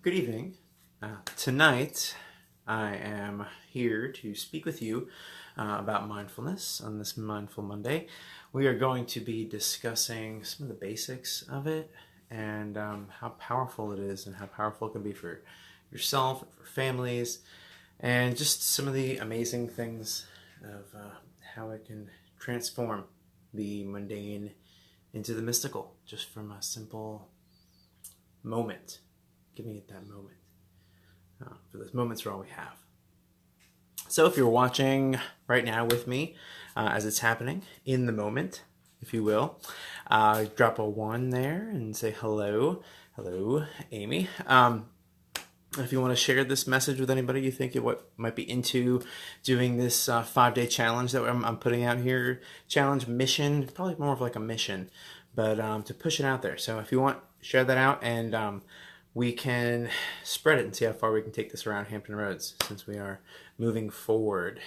Good evening. Tonight, I am here to speak with you about mindfulness on this Mindful Monday. We are going to be discussing some of the basics of it and how powerful it is and how powerful it can be for yourself, for families, and just some of the amazing things of how it can transform the mundane into the mystical just from a simple moment. Giving it that moment. For those moments are all we have. So if you're watching right now with me as it's happening in the moment, if you will, drop a 1 there and say hello. Hello, Amy. If you want to share this message with anybody you think what might be into doing this 5-day challenge that I'm putting out here, challenge mission, probably more of like a mission, but to push it out there. So if you want, share that out and we can spread it and see how far we can take this around Hampton Roads, since we are moving forward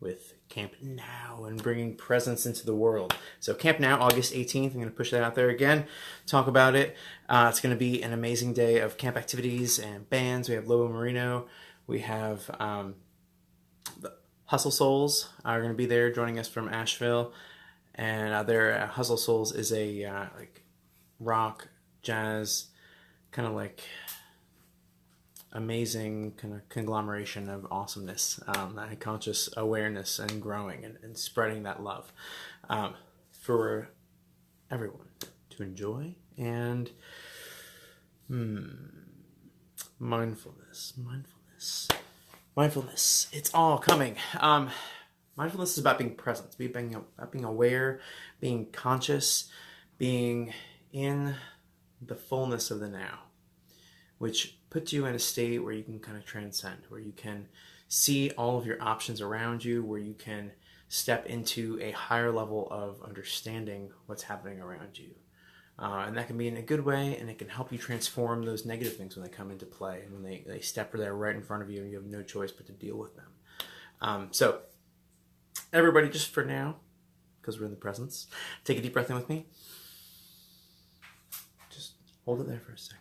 with Camp Now and bringing presence into the world. So Camp Now, August 18th, I'm going to push that out there again, talk about it. It's going to be an amazing day of camp activities and bands. We have Lobo Marino. We have the Hustle Souls are going to be there joining us from Asheville. And their Hustle Souls is a like rock, jazz, kind of like amazing kind of conglomeration of awesomeness, and conscious awareness and growing and spreading that love for everyone to enjoy. And mindfulness, it's all coming. Mindfulness is about being present, about being aware, being conscious, being in the fullness of the now, which puts you in a state where you can kind of transcend, where you can see all of your options around you, where you can step into a higher level of understanding what's happening around you. And that can be in a good way, and it can help you transform those negative things when they come into play, and when they step there right in front of you and you have no choice but to deal with them. So everybody, just for now, because we're in the presence, take a deep breath in with me. Hold it there for a second.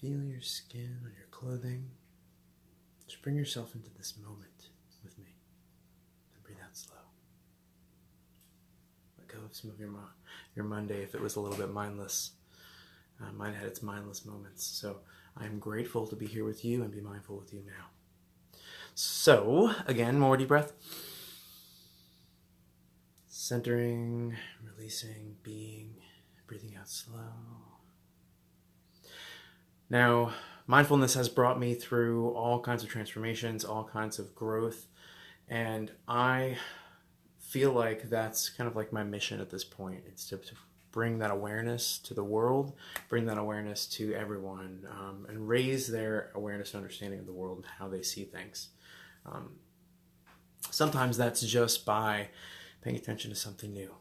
Feel your skin on your clothing. Just bring yourself into this moment with me. And breathe out slow. Let go of some of your Monday if it was a little bit mindless. Mine had its mindless moments. So I'm grateful to be here with you and be mindful with you now. So, again, more deep breath. Centering, releasing, being. Breathing out slow. Now, mindfulness has brought me through all kinds of transformations, all kinds of growth, and I feel like that's kind of like my mission at this point. It's to bring that awareness to the world, bring that awareness to everyone, and raise their awareness and understanding of the world and how they see things. Sometimes that's just by paying attention to something new.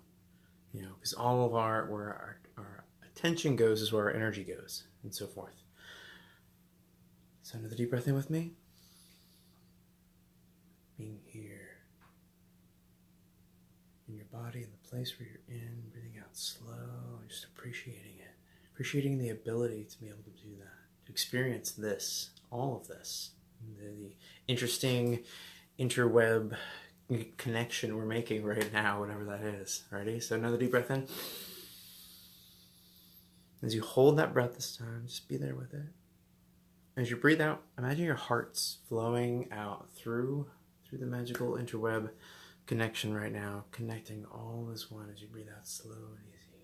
You know, because all of where our attention goes is where our energy goes, and so forth. So another deep breath in with me. Being here in your body, in the place where you're in, breathing out slow, just appreciating it. Appreciating the ability to be able to do that, to experience this, all of this, the interesting interweb connection we're making right now, whatever that is. Ready? So another deep breath in. As you hold that breath this time, just be there with it. As you breathe out, imagine your heart's flowing out through the magical interweb connection right now, connecting all as one as you breathe out slow and easy.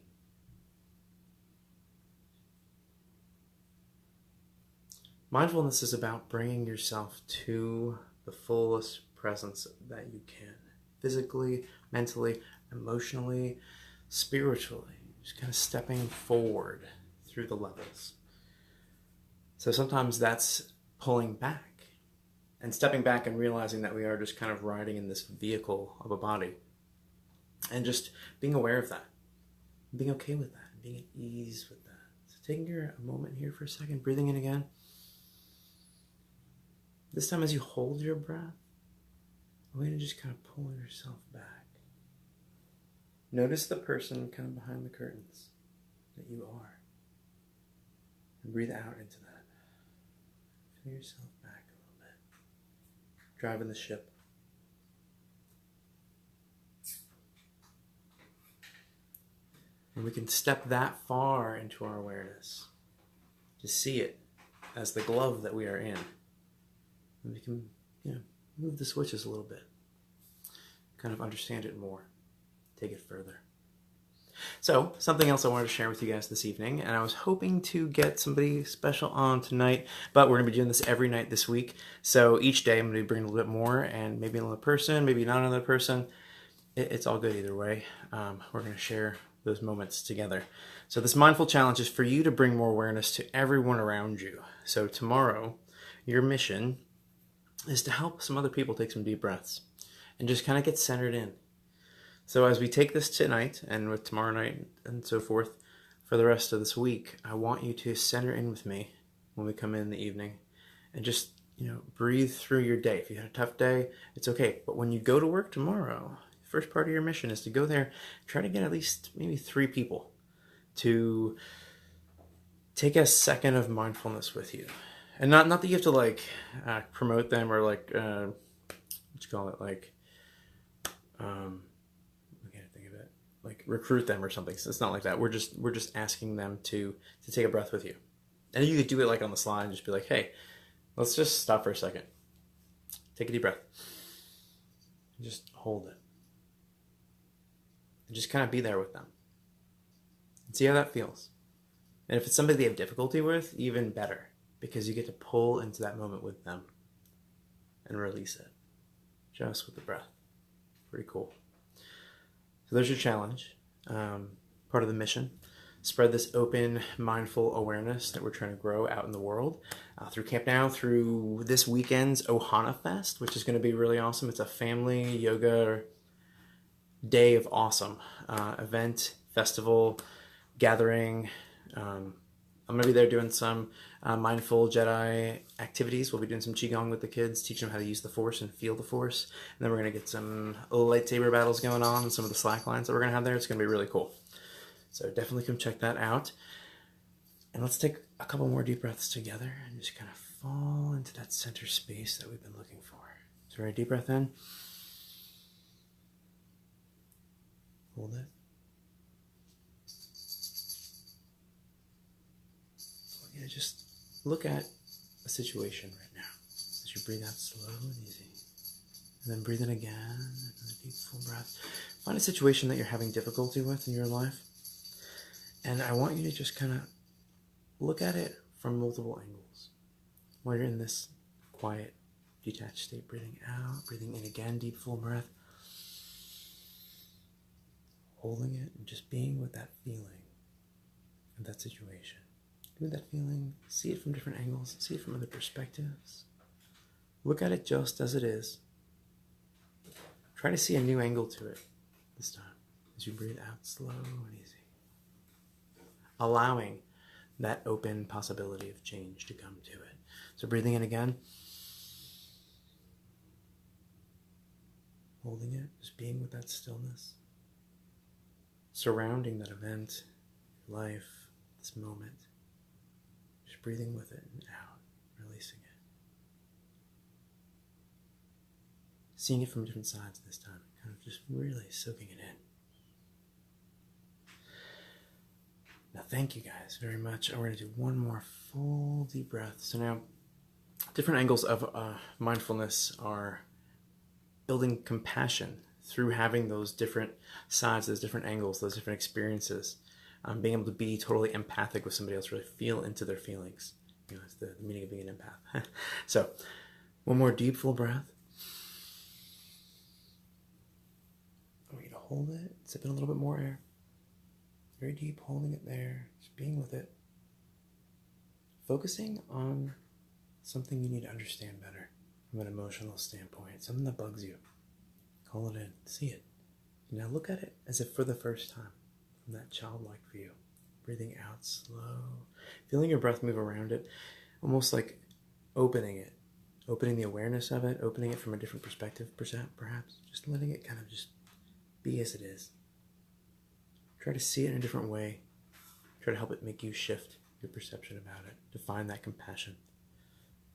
Mindfulness is about bringing yourself to the fullest presence that you can, physically, mentally, emotionally, spiritually, just kind of stepping forward through the levels. So sometimes that's pulling back and stepping back and realizing that we are just kind of riding in this vehicle of a body, and just being aware of that, being okay with that, and being at ease with that. So taking a moment here for a second, breathing in again. This time as you hold your breath, I want you to just kind of pull yourself back. Notice the person kind of behind the curtains that you are. And breathe out into that. Feel yourself back a little bit. Driving the ship. And we can step that far into our awareness to see it as the glove that we are in. And we can, move the switches a little bit. Kind of understand it more. Take it further. So, something else I wanted to share with you guys this evening, and I was hoping to get somebody special on tonight, but we're going to be doing this every night this week. So each day I'm going to be bringing a little bit more, and maybe another person, maybe not another person. It's all good either way. We're going to share those moments together. So this mindful challenge is for you to bring more awareness to everyone around you. So tomorrow, your mission is to help some other people take some deep breaths and just kind of get centered in. So as we take this tonight and with tomorrow night and so forth for the rest of this week, I want you to center in with me when we come in the evening and just, breathe through your day. If you had a tough day, it's okay. But when you go to work tomorrow, the first part of your mission is to go there, try to get at least maybe 3 people to take a second of mindfulness with you. And not that you have to promote them or what you call it, recruit them or something. So it's not like that. We're just asking them to take a breath with you. And you could do it on the slide and just be like, hey, let's just stop for a second. Take a deep breath. And just hold it. And just kind of be there with them. And see how that feels. And if it's somebody they have difficulty with, even better. Because you get to pull into that moment with them. And release it. Just with the breath. Pretty cool. So there's your challenge, part of the mission. Spread this open, mindful awareness that we're trying to grow out in the world through Camp Now, through this weekend's Ohana Fest, which is going to be really awesome. It's a family yoga day of awesome event, festival, gathering. I'm going to be there doing some mindful Jedi activities. We'll be doing some Qigong with the kids, teaching them how to use the Force and feel the Force. And then we're going to get some lightsaber battles going on and some of the slack lines that we're going to have there. It's going to be really cool. So definitely come check that out. And let's take a couple more deep breaths together and just kind of fall into that center space that we've been looking for. So right, deep breath in. Hold it. Just look at a situation right now as you breathe out slow and easy. And then breathe in again, another deep full breath. Find a situation that you're having difficulty with in your life. And I want you to just kind of look at it from multiple angles. While you're in this quiet, detached state, breathing out, breathing in again, deep full breath. Holding it and just being with that feeling of that situation. With that feeling, see it from different angles, see it from other perspectives. Look at it just as it is. Try to see a new angle to it this time as you breathe out slow and easy. Allowing that open possibility of change to come to it. So breathing in again. Holding it, just being with that stillness. Surrounding that event, life, this moment. Just breathing with it and out, releasing it. Seeing it from different sides this time, kind of just really soaking it in. Now thank you guys very much. We're going to do one more full deep breath. So now, different angles of mindfulness are building compassion through having those different sides, those different angles, those different experiences. Being able to be totally empathic with somebody else, really feel into their feelings. It's the meaning of being an empath. So, one more deep, full breath. I want you to hold it, sip in a little bit more air. Very deep, holding it there, just being with it. Focusing on something you need to understand better from an emotional standpoint, something that bugs you. Call it in, see it. Now look at it as if for the first time. From that childlike view. Breathing out slow. Feeling your breath move around it. Almost like opening it. Opening the awareness of it. Opening it from a different perspective, perhaps. Just letting it kind of just be as it is. Try to see it in a different way. Try to help it make you shift your perception about it, to find that compassion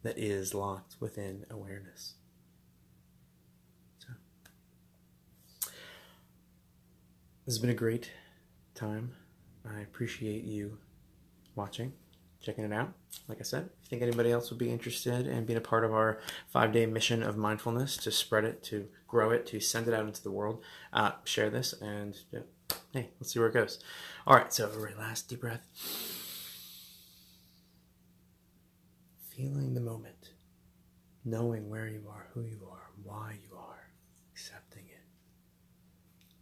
that is locked within awareness. So, this has been a great time. I appreciate you watching, checking it out. Like I said, if you think anybody else would be interested in being a part of our 5-day mission of mindfulness, to spread it, to grow it, to send it out into the world, share this, and hey, let's see where it goes. All right, so every last deep breath. Feeling the moment, knowing where you are, who you are, why you are, accepting it,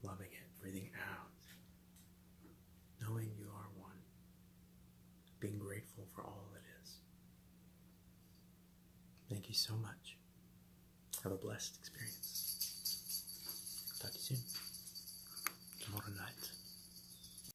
loving it, breathing out, knowing you are one, being grateful for all that is. Thank you so much. Have a blessed experience. Talk to you soon. Tomorrow night.